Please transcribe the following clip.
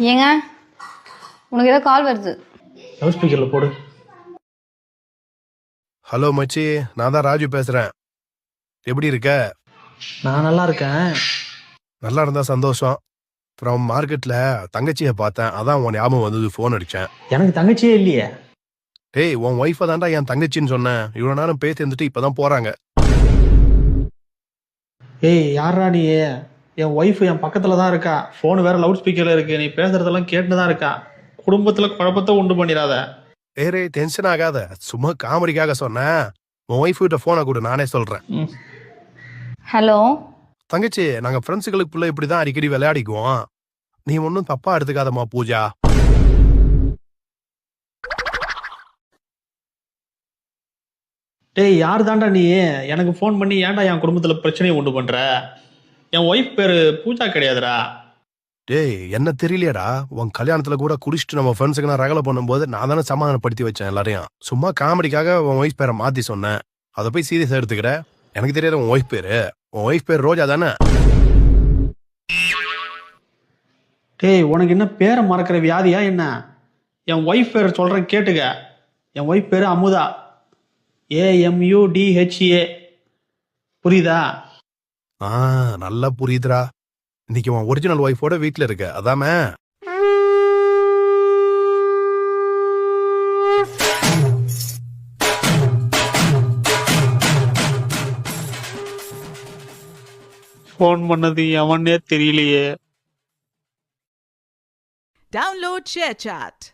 ஏங்க உனக்கு ஏதோ கால் வருது. லவுட் ஸ்பீக்கர்ல போடு. ஹலோ மச்சி, நான் தான் ராஜு பேசுறேன். எப்படி இருக்க? நான் நல்லா இருக்கேன். நல்லா இருந்தா சந்தோஷம். அப்புறம் மார்க்கெட்ல தங்கச்சியை பார்த்தேன், அதான் உன் ஞாபகம் வந்தது, ஃபோன் அடிச்சேன். எனக்கு தங்கச்சியே இல்லையே. டேய், உன் ஒய்ஃபை தான்டா என் தங்கச்சின்னு சொன்னேன். இவ்வளவு நேரம் பேசி இருந்துட்டு இப்பதான் போறாங்க. ஏய் யாரா நீ? என் ஒய்ஃப் என் பக்கத்துல தான் இருக்கா. ஃபோன் வேற லவுட் ஸ்பீக்கர்ல இருக்கு. நீ பேசுறதெல்லாம் கேட்டுன்னு தான் இருக்கா. குடும்பத்துல குழப்பத்தை உண்டு பண்ணிடாத. ஏரே, டென்ஷன் ஆகாத, சும்மா காமெடிக்காக சொன்னேன். உன் ஒய்ஃப் கிட்ட போனை கொடு, நானே சொல்றேன். ஹலோ தங்கச்சி, நாங்க ஃப்ரெண்ட்ஸுகளுக்குள்ள இப்படிதான் அடிக்கடி விளையாடிக்குவோம். நீ ஒன்னும் தப்பா எடுத்துக்காதம்மா பூஜா. டேய் யார் தாண்டா நீ? எனக்கு ஃபோன் பண்ணி ஏன்டா என் குடும்பத்துல பிரச்சனையை உண்டு பண்ற? என் ஒய்ஃப் பேரு பூஜா கிடையாதுடா. டேய், என்ன தெரியலையாடா, உன் கல்யாணத்துல கூட குடிச்சிட்டு நம்ம ஃப்ரெண்ட்ஸுக்கு நான் ரகலை பண்ணும்போது நான் தானே சமாதானப்படுத்தி வச்சேன் எல்லாரையும். சும்மா காமெடிக்காக உன் ஒய்ஃப் பேரை மாத்தி சொன்னேன். அதை போய் சீரியஸா எடுத்துக்கிற? எனக்கு தெரியாத உன் ஒய்ஃப் பேரு. உன் ஒய்ஃப் பேர் ரோஜா தானே? டேய் உனக்கு என்ன பேரை மறக்கிற வியாதியா என்ன? என் ஒய்ஃப் பேர் சொல்றேன் கேட்டுக்க. என் ஒய்ஃப் பேரு அமுதா. AMUDHA. புரியுதா? நல்லா புரியுதுடா. இன்னைக்கு உன் ஒரிஜினல் ஒய்ஃபோட வீட்டுல இருக்க, அதாமே? ஃபோன் பண்ணது எவனே தெரியலையே. Download ShareChat.